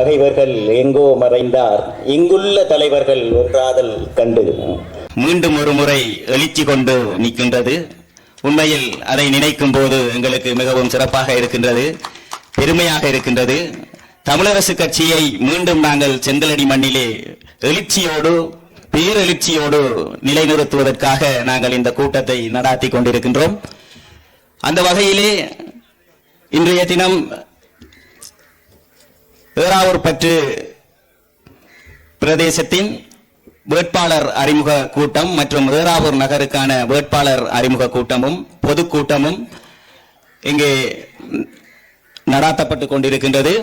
பகைவர்கள் எங்கோ மறைந்தார், இங்குள்ள தலைவர்கள் ஒன்றாதல் கண்டு மீண்டும் ஒரு முறை எழுச்சி கொண்டு நிற்கின்றது. உண்மையில் அதை நினைக்கும் போது எங்களுக்கு மிகவும் சிறப்பாக இருக்கின்றது, பெருமையாக இருக்கின்றது. தமிழரசு கட்சியை மீண்டும் நாங்கள் செங்கலடி மண்ணிலே எழுச்சியோடு பேரெழுச்சியோடு நிலைநிறுத்துவதற்காக நாங்கள் இந்த கூட்டத்தை நடாத்தி கொண்டிருக்கின்றோம். அந்த வகையிலே இன்றைய தினம் ஏறாவூர்பற்று பிரதேசத்தின் வேட்பாளர் அறிமுக கூட்டம் மற்றும் ஏறாவூர் நகருக்கான வேட்பாளர் அறிமுக கூட்டமும் பொதுக்கூட்டமும் இங்கே நடாத்தப்பட்டுக் கொண்டிருக்கின்றது.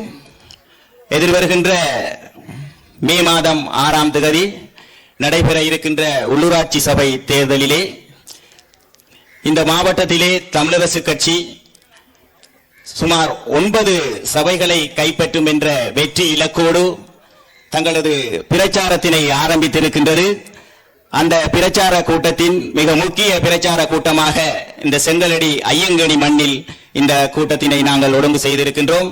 எதிர்வருகின்ற மே மாதம் 6ஆம் தேதி நடைபெற இருக்கின்ற உள்ளூராட்சி சபை தேர்தலிலே இந்த மாவட்டத்திலே தமிழரசு கட்சி சுமார் 9 சபைகளை கைப்பற்றும் என்ற வெற்றி இலக்கோடு தங்களது பிரச்சாரத்தினை ஆரம்பித்திருக்கின்றது. அந்த பிரச்சார கூட்டத்தின் மிக முக்கிய பிரச்சார கூட்டமாக இந்த செங்கலடி ஐயங்கேணி மண்ணில் இந்த கூட்டத்தினை நாங்கள் ஒழுங்கு செய்திருக்கின்றோம்.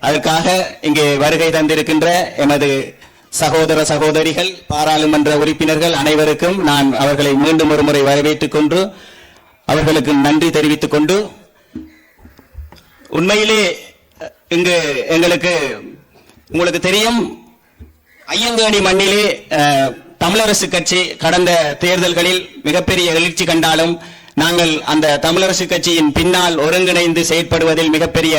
அதற்காக இங்கே வருகை தந்திருக்கின்ற எமது சகோதர சகோதரிகள், பாராளுமன்ற உறுப்பினர்கள் அனைவருக்கும் நான் அவர்களை மீண்டும் ஒரு முறை வரவேற்றுக் கொண்டு அவர்களுக்கு நன்றி தெரிவித்துக் கொண்டு, உண்மையிலே இங்கு எங்களுக்கு உங்களுக்கு தெரியும், ஐயங்கேணி மண்ணிலே தமிழரசு கட்சி கடந்த தேர்தல்களில் மிகப்பெரிய எழுச்சி கண்டாலும் நாங்கள் அந்த தமிழரசு கட்சியின் பின்னால் ஒருங்கிணைந்து செயற்படுவதில் மிகப்பெரிய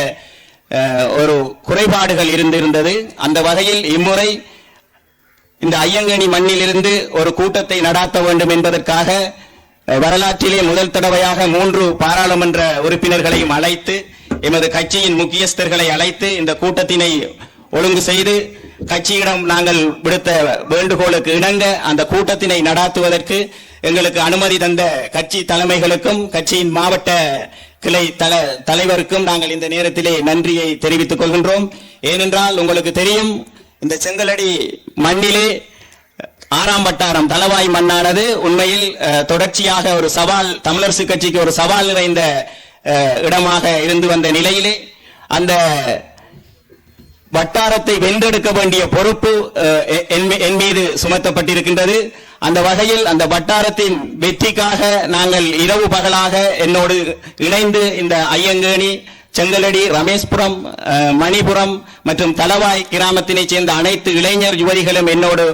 ஒரு குறைபாடுகள் இருந்திருந்தது. அந்த வகையில் இம்முறை இந்த ஐயங்கேணி மண்ணிலிருந்து ஒரு கூட்டத்தை நடாத்த வேண்டும் என்பதற்காக வரலாற்றிலே முதல் தடவையாக 3 பாராளுமன்ற உறுப்பினர்களையும் அழைத்து எமது கட்சியின் முக்கியஸ்தர்களை அழைத்து இந்த கூட்டத்தினை ஒழுங்கு செய்து கட்சியிடம் நாங்கள் விடுத்த வேண்டுகோளுக்கு இணங்க அந்த கூட்டத்தினை நடாத்துவதற்கு எங்களுக்கு அனுமதி தந்த கட்சி தலைமைகளுக்கும் கட்சியின் மாவட்ட கிளை தலைவருக்கும் நாங்கள் இந்த நேரத்திலே நன்றியை தெரிவித்துக் கொள்கின்றோம். ஏனென்றால் உங்களுக்கு தெரியும், இந்த செங்கலடி மண்ணிலே 6ஆம் வட்டாரம் தளவாய் மண்ணானது உண்மையில் தொடர்ச்சியாக ஒரு சவால், தமிழரசு கட்சிக்கு ஒரு சவால் நிறைந்த இடமாக இருந்து வந்த நிலையிலே அந்த வட்டாரத்தை வென்றெடுக்க வேண்டிய பொறுப்பு என் மீது சுமத்தப்பட்டிருக்கின்றது. அந்த வகையில் அந்த வட்டாரத்தின் வெற்றிக்காக நாங்கள் இரவு பகலாக என்னோடு இணைந்து இந்த ஐயங்கேணி, செங்கலடி, ரமேஸ்புரம், மணிபுரம் மற்றும் தளவாய் கிராமத்தினை சேர்ந்த அனைத்து இளைஞர் யுவதிகளும் என்னோடு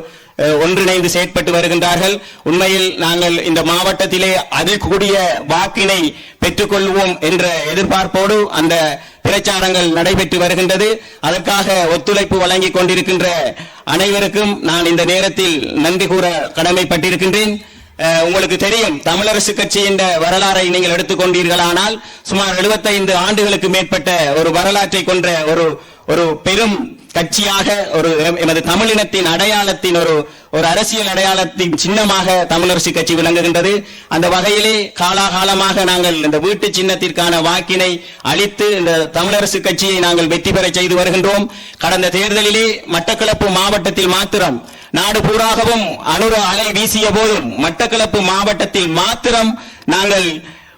ஒன்றிணைந்து செயற்பட்டு வருகின்றார்கள். உண்மையில் நாங்கள் இந்த மாவட்டத்திலே அதிகூடிய வாக்கினை பெற்றுக்கொள்வோம் என்ற எதிர்பார்ப்போடு அந்த பிரச்சாரங்கள் நடைபெற்று வருகின்றது. அதற்காக ஒத்துழைப்பு வழங்கிக் கொண்டிருக்கின்ற அனைவருக்கும் நான் இந்த நேரத்தில் நன்றி கூற கடமைப்பட்டிருக்கின்றேன். உங்களுக்கு தெரியும், தமிழரசு கட்சியின் வரலாறை நீங்கள் எடுத்துக்கொண்டீர்களானால் சுமார் 75 ஆண்டுகளுக்கு மேற்பட்ட ஒரு வரலாற்றை கொண்ட ஒரு பெரும் கட்சியாக, ஒரு எமது தமிழினத்தின் அடையாளத்தின் ஒரு அரசியல் அடையாளத்தின் சின்னமாக தமிழரசு கட்சி விளங்குகின்றது. அந்த வகையிலே காலாகாலமாக நாங்கள் இந்த வீட்டு சின்னத்திற்கான வாக்கினை அளித்து இந்த தமிழரசு கட்சியை நாங்கள் வெற்றி பெற செய்து வருகின்றோம். கடந்த தேர்தலிலே மட்டக்களப்பு மாவட்டத்தில் மாத்திரம், நாடு பூராகவும் அனுர அலை வீசிய போதும் மட்டக்களப்பு மாவட்டத்தில் மாத்திரம் நாங்கள்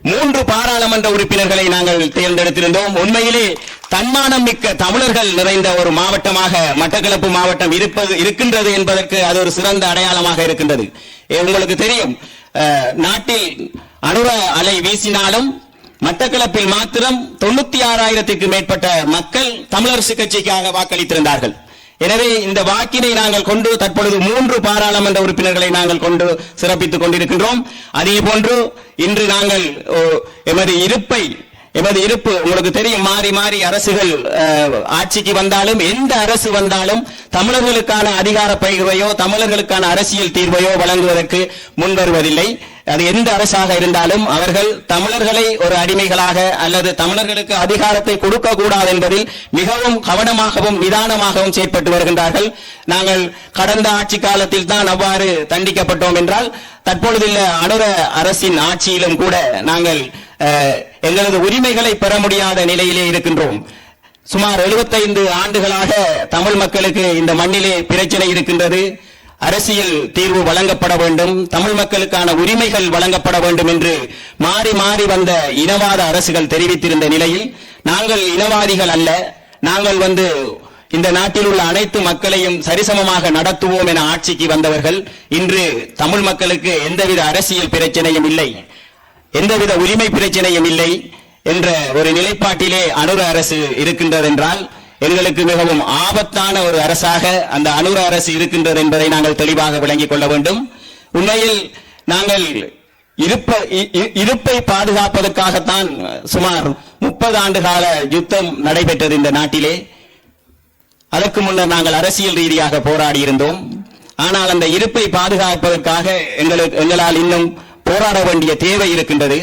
3 பாராளுமன்ற உறுப்பினர்களை நாங்கள் தேர்ந்தெடுத்திருந்தோம். உண்மையிலே தன்மானம் மிக்க தமிழர்கள் நிறைந்த ஒரு மாவட்டமாக மட்டக்களப்பு மாவட்டம் இருக்கின்றது என்பதற்கு அது ஒரு சிறந்த அடையாளமாக இருக்கின்றது. உங்களுக்கு தெரியும், நாட்டில் அனுர அலை வீசினாலும் மட்டக்களப்பில் மாத்திரம் 96,000க்கு மேற்பட்ட மக்கள் தமிழரசு கட்சிக்காக வாக்களித்திருந்தார்கள். எனவே இந்த வாக்கினை நாங்கள் கொண்டு தற்பொழுது 3 பாராளுமன்ற உறுப்பினர்களை நாங்கள் கொண்டு சிறப்பித்துக் கொண்டிருக்கின்றோம். அதே போன்று இன்று நாங்கள் எமது இருப்பு உங்களுக்கு தெரியும், மாறி மாறி அரசுகள் ஆட்சிக்கு வந்தாலும் எந்த அரசு வந்தாலும் தமிழர்களுக்கான அதிகார பகிர்வையோ தமிழர்களுக்கான அரசியல் தீர்வையோ வழங்குவதற்கு முன்வருவதில்லை. அது எந்த அரசாக இருந்தாலும் அவர்கள் தமிழர்களை ஒரு அடிமைகளாக அல்லது தமிழர்களுக்கு அதிகாரத்தை கொடுக்க கூடாது என்பதில் மிகவும் கவனமாகவும் நிதானமாகவும் செயற்பட்டு வருகின்றார்கள். நாங்கள் கடந்த ஆட்சி காலத்தில் தான் அவ்வாறு தண்டிக்கப்பட்டோம் என்றால், தற்பொழுதுள்ள அனுர அரசின் ஆட்சியிலும் கூட நாங்கள் எங்களது உரிமைகளை பெற முடியாத நிலையிலே இருக்கின்றோம். சுமார் 75 ஆண்டுகளாக தமிழ் மக்களுக்கு இந்த மண்ணிலே பிரச்சனை இருக்கின்றது. அரசியல் தீர்வு வழங்கப்பட வேண்டும், தமிழ் மக்களுக்கான உரிமைகள் வழங்கப்பட வேண்டும் என்று மாறி மாறி வந்த இனவாத அரசுகள் தெரிவித்திருந்த நிலையில் நாங்கள் இனவாதிகள் அல்ல, நாங்கள் இந்த நாட்டில் உள்ள அனைத்து மக்களையும் சரிசமமாக நடத்துவோம் என ஆட்சிக்கு வந்தவர்கள் இன்று தமிழ் மக்களுக்கு எந்தவித அரசியல் பிரச்சனையும் இல்லை, எந்தவித உரிமை பிரச்சனையும் இல்லை என்ற ஒரு நிலைப்பாட்டிலே அனுர அரசு இருக்கின்றது என்றால் எங்களுக்கு மிகவும் ஆபத்தான ஒரு அரசாக அந்த அனுர அரசு இருக்கின்றது என்பதை நாங்கள் தெளிவாக விளங்கிக் கொள்ள வேண்டும். உண்மையில் நாங்கள் இருப்பை பாதுகாப்பதற்காகத்தான் சுமார் 30 ஆண்டு கால யுத்தம் நடைபெற்றது இந்த நாட்டிலே. அதற்கு முன்னர் நாங்கள் அரசியல் ரீதியாக போராடி இருந்தோம். ஆனால் அந்த இருப்பை பாதுகாப்பதற்காக எங்களால் இன்னும் போராட வேண்டிய தேவை இருக்கின்றது.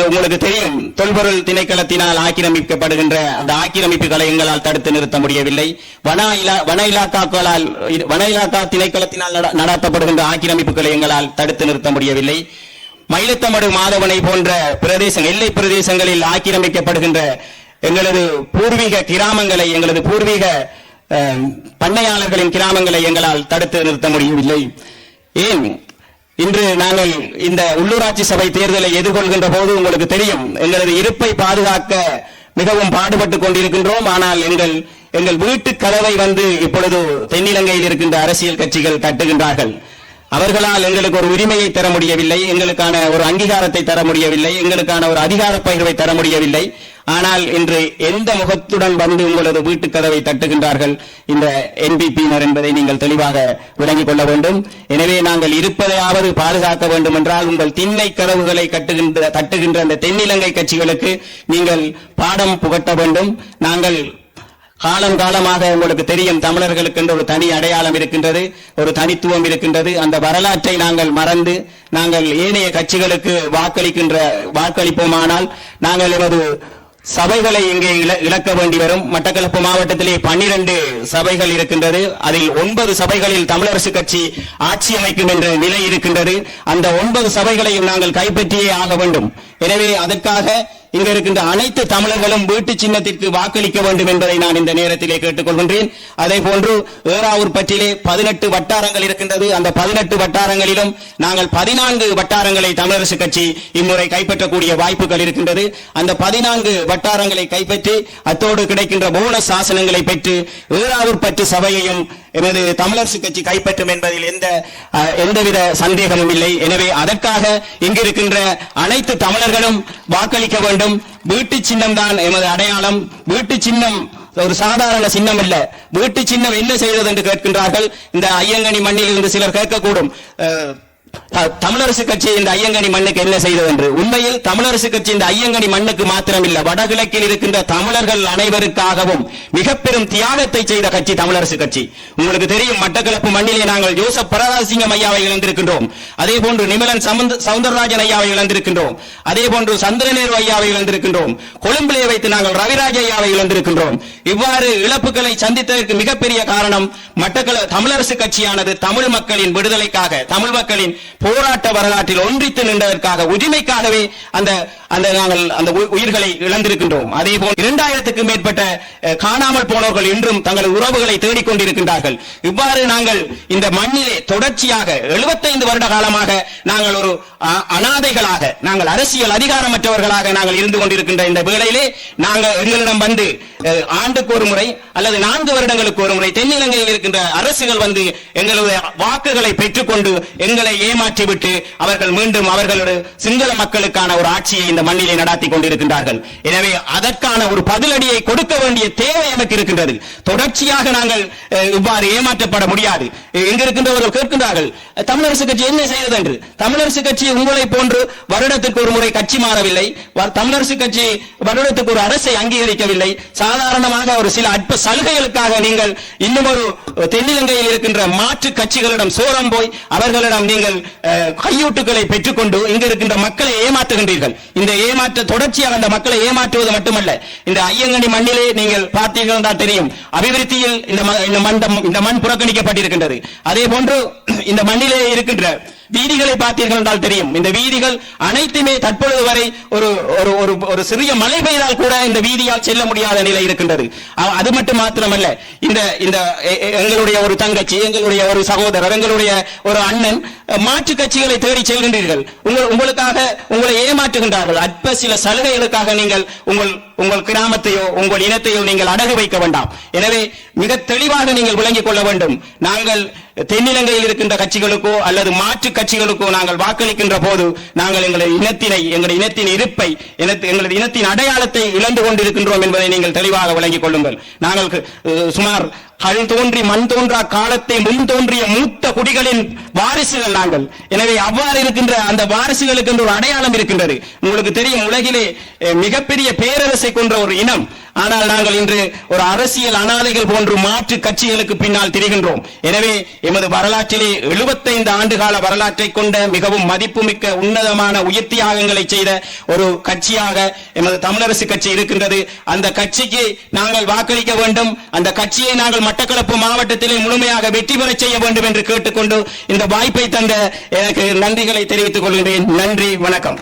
உங்களுக்கு தெரியும், தொல்பொருள் திணைக்களத்தினால் ஆக்கிரமிக்கப்படுகின்ற அந்த ஆக்கிரமிப்புகளை எங்களால் தடுத்து நிறுத்த முடியவில்லை. வன இலாக்கா திணைக்களத்தினால் நடத்தப்படுகின்ற ஆக்கிரமிப்புகளை எங்களால் தடுத்து நிறுத்த முடியவில்லை. மயிலத்தமடு மாதவனை போன்ற எல்லை பிரதேசங்களில் ஆக்கிரமிக்கப்படுகின்ற எங்களது பூர்வீக கிராமங்களை, எங்களது பூர்வீக பண்ணையாளர்களின் கிராமங்களை எங்களால் தடுத்து நிறுத்த முடியவில்லை. ஏன் இன்று நாங்கள் இந்த உள்ளூராட்சி சபை தேர்தலை எதிர்கொள்கின்ற போது உங்களுக்கு தெரியும், எங்களது இருப்பை பாதுகாக்க மிகவும் பாடுபட்டுக் கொண்டிருக்கின்றோம். ஆனால் எங்கள் வீட்டு கதவை இப்பொழுது தென்னிலங்கையில் இருக்கின்ற அரசியல் கட்சிகள் தட்டுகின்றார்கள். அவர்களால் எங்களுக்கு ஒரு உரிமையை தர முடியவில்லை, எங்களுக்கான ஒரு அங்கீகாரத்தை தர முடியவில்லை, எங்களுக்கான ஒரு அதிகார பகிர்வை தர முடியவில்லை. ஆனால் இன்று எந்த முகத்துடன் உங்களது வீட்டு கதவை தட்டுகின்றார்கள் இந்த NPP-யினர் என்பதை நீங்கள் தெளிவாக விளங்கிக் கொள்ள வேண்டும். எனவே நாங்கள் இருப்பதையாவது பாதுகாக்க வேண்டும் என்றால் உங்கள் திண்ணை கதவுகளை தட்டுகின்ற அந்த தென்னிலங்கை கட்சிகளுக்கு நீங்கள் பாடம் புகட்ட வேண்டும். நாங்கள் காலமாக உங்களுக்கு தெரியும், தமிழர்களுக்கு என்று ஒரு தனி அடையாளம் இருக்கின்றது, ஒரு தனித்துவம் இருக்கின்றது. அந்த வரலாற்றை நாங்கள் மறந்து நாங்கள் ஏனைய கட்சிகளுக்கு வாக்களிப்போமானால் நாங்கள் எமது சபைகளை இங்கே இழக்க வேண்டி வரும். மட்டக்களப்பு மாவட்டத்திலே 12 சபைகள் இருக்கின்றது. அதில் 9 சபைகளில் தமிழரசு கட்சி ஆட்சி அமைக்கும் என்ற நிலை இருக்கின்றது. அந்த 9 சபைகளையும் நாங்கள் கைப்பற்றியே ஆக வேண்டும். எனவே அதற்காக இங்க இருக்கின்ற அனைத்து தமிழர்களும் வீட்டு சின்னத்திற்கு வாக்களிக்க வேண்டும் என்பதை நான் இந்த நேரத்திலே கேட்டுக்கொள்கின்றேன். அதே போன்று ஏறாவூர் பற்றிலே 18 வட்டாரங்கள் இருக்கின்றது. அந்த 18 வட்டாரங்களிலும் நாங்கள் 14 வட்டாரங்களை தமிழரசு கட்சி இம்முறை கைப்பற்றக்கூடிய வாய்ப்புகள் இருக்கின்றது. அந்த 14 வட்டாரங்களை கைப்பற்றி அத்தோடு கிடைக்கின்ற போனஸ் சாசனங்களை பெற்று ஏறாவூர் பற்று சபையையும் எமது தமிழரசு கட்சி கைப்பற்றும் என்பதில் எந்தவித சந்தேகமும் இல்லை. எனவே அதற்காக இங்கிருக்கின்ற அனைத்து தமிழர்களும் வாக்களிக்க வேண்டும். வீட்டு சின்னம் தான் எமது அடையாளம். வீட்டு சின்னம் ஒரு சாதாரண சின்னம் அல்ல. வீட்டு சின்னம் என்ன செய்தது என்று கேட்கின்றார்கள். இந்த ஐயங்கனி மண்ணில் இருந்து சிலர் கேட்கக்கூடும், தமிழரசு கட்சி இந்த ஐயங்கனி மண்ணுக்கு என்ன செய்தது என்று. உண்மையில் தமிழரசு கட்சி இந்த ஐயங்கனி மண்ணுக்கு மாத்திரமில்லை, வடகிழக்கில் இருக்கின்ற தமிழர்கள் அனைவருக்காகவும் மிக பெரும் தியாகத்தை செய்த கட்சி தமிழரசு கட்சி. உங்களுக்கு தெரியும், மட்டக்களப்பு மண்ணிலே நாங்கள் ஜோசப் பரராசிங்கம் ஐயாவை இழந்திருக்கின்றோம். அதே போன்று நிமலன் சவுந்தரராஜன் ஐயாவை இழந்திருக்கின்றோம். அதே போன்று சந்திரநேரு ஐயாவை இழந்திருக்கின்றோம். கொழும்பிலே வைத்து நாங்கள் ரவிராஜ் ஐயாவை இழந்திருக்கின்றோம். இவ்வாறு இழப்புகளை சந்தித்ததற்கு மிகப்பெரிய காரணம் தமிழரசு கட்சியானது தமிழ் மக்களின் விடுதலைக்காக, தமிழ் மக்களின் போராட்ட வரலாற்றில் ஒன்றித்து நின்றதற்காக, உரிமைக்காகவே நாங்கள் அந்த உயிர்களை இழந்திருக்கின்றோம். அதே போல் 2000க்கும் மேற்பட்ட காணாமல் போனவர்கள் இன்றும் தங்கள் உறவுகளை தேடிக்கொண்டிருக்கின்றார்கள். இவ்வாறு நாங்கள் இந்த மண்ணிலே தொடர்ச்சியாக 75 வருட காலமாக நாங்கள் ஒரு அனாதைகளாக, நாங்கள் அரசியல் அதிகாரமற்றவர்களாக நாங்கள் இருந்து கொண்டிருக்கின்ற இந்த வேளையிலே நாங்கள் எங்களிடம் ஆண்டுக்கு ஒரு முறை அல்லது 4 வருடங்களுக்கு ஒரு முறை தென்னிலங்கையில் இருக்கின்ற அரசுகள் எங்களுடைய வாக்குகளை பெற்றுக்கொண்டு எங்களை ஏமாற்றிவிட்டு அவர்கள் மீண்டும் அவர்களுடைய சிங்கள மக்களுக்கான ஒரு ஆட்சியை இந்த மண்ணிலே நடத்தி கொண்டிருக்கின்றார்கள். எனவே அதற்கான ஒரு பதிலடியை கொடுக்க வேண்டிய தேவை எனக்கு இருக்கின்றது. தொடர்ச்சியாக நாங்கள் இவ்வாறு ஏமாற்றப்பட முடியாது. எங்கிருக்கின்றவர்கள் கேட்கின்றார்கள், தமிழரசு கட்சி என்ன செய்தது என்று. தமிழரசு கட்சி உங்களை போன்று வருடத்திற்கு ஒரு முறை கட்சி மாறவில்லை. தமிழரசு கட்சி வருடத்துக்கு ஒரு அரசை அங்கீகரிக்கவில்லை. சாதாரணமாக ஒரு சில அற்ப சலுகைகளுக்காக நீங்கள் இன்னும் ஒரு தென்னிலங்கையில் இருக்கின்ற மாற்று கட்சிகளிடம் சோரம் போய் அவர்களிடம் நீங்கள் கையூட்டுகளை பெற்றுக்கொண்டு இங்கு இருக்கின்ற மக்களை ஏமாற்றுகின்றீர்கள். இந்த ஏமாற்ற தொடர்ச்சியாக அந்த மக்களை ஏமாற்றுவது மட்டுமல்ல, இந்த ஐயங்கனி மண்ணிலே நீங்கள் பார்த்தீர்கள் தான் தெரியும், அபிவிருத்தியில் இந்த மண் புறக்கணிக்கப்பட்டிருக்கின்றது. அதே போன்று இந்த மண்ணிலே இருக்கின்ற வீதிகளை பார்த்தீர்கள் என்றால் தெரியும். இந்த வீதிகள் அனைத்துமே தற்பொழுது வரை ஒரு சிறிய மழை பெய்தால் கூட இந்த வீதியால் செல்ல முடியாத நிலை இருக்கின்றது. அது மட்டும் மாத்திரமல்ல, இந்த எங்களுடைய ஒரு தங்கச்சி, எங்களுடைய ஒரு சகோதரர், எங்களுடைய ஒரு அண்ணன் மாற்று கட்சிகளை தேடி செல்கின்றீர்கள். உங்களுக்காக உங்களை ஏமாற்றுகின்றார்கள். அற்ப சில சலுகைகளுக்காக நீங்கள் உங்கள் உங்கள் கிராமத்தையோ உங்கள் இனத்தையோ நீங்கள் அடகு வைக்க வேண்டாம். எனவே மிக தெளிவாக நீங்கள் விளங்கிக் கொள்ள வேண்டும். நாங்கள் தென்னிலங்கையில் இருக்கின்ற கட்சிகளுக்கோ அல்லது மாற்று கட்சிகளுக்கோ நாங்கள் வாக்களிக்கின்ற போது நாங்கள் எங்களது இனத்தின் இருப்பை எங்களது இனத்தின் அடையாளத்தை இழந்து கொண்டிருக்கின்றோம் என்பதை நீங்கள் தெளிவாக விளங்கிக் கொள்ளுங்கள். நாங்கள் சுமார் கல் தோன்றி மண் தோன்றா காலத்தை முன் தோன்றிய மூத்த குடிகளின் வாரிசுகள் நாங்கள். எனவே அவ்வாறு இருக்கின்ற அந்த வாரிசுகளுக்கு என்று ஒரு அடையாளம் இருக்கின்றது. உங்களுக்கு தெரியும், உலகிலே மிகப்பெரிய பேரரசை கொன்ற ஒரு இனம். ஆனால் நாங்கள் இன்று ஒரு அரசியல் அனாதைகள் போன்று மாற்று கட்சிகளுக்கு பின்னால் திரிகின்றோம். எனவே எமது வரலாற்றிலே 75 ஆண்டுகால வரலாற்றை கொண்ட மிகவும் மதிப்புமிக்க உன்னதமான உயிர் தியாகங்களை செய்த ஒரு கட்சியாக எமது தமிழரசு கட்சி இருக்கின்றது. அந்த கட்சிக்கு நாங்கள் வாக்களிக்க வேண்டும். அந்த கட்சியை நாங்கள் மட்டக்களப்பு மாவட்டத்திலே முழுமையாக வெற்றி பெற செய்ய வேண்டும் என்று கேட்டுக்கொண்டு இந்த வாய்ப்பை தந்த எனக்கு நன்றிகளை தெரிவித்துக் கொள்கிறேன். நன்றி, வணக்கம்.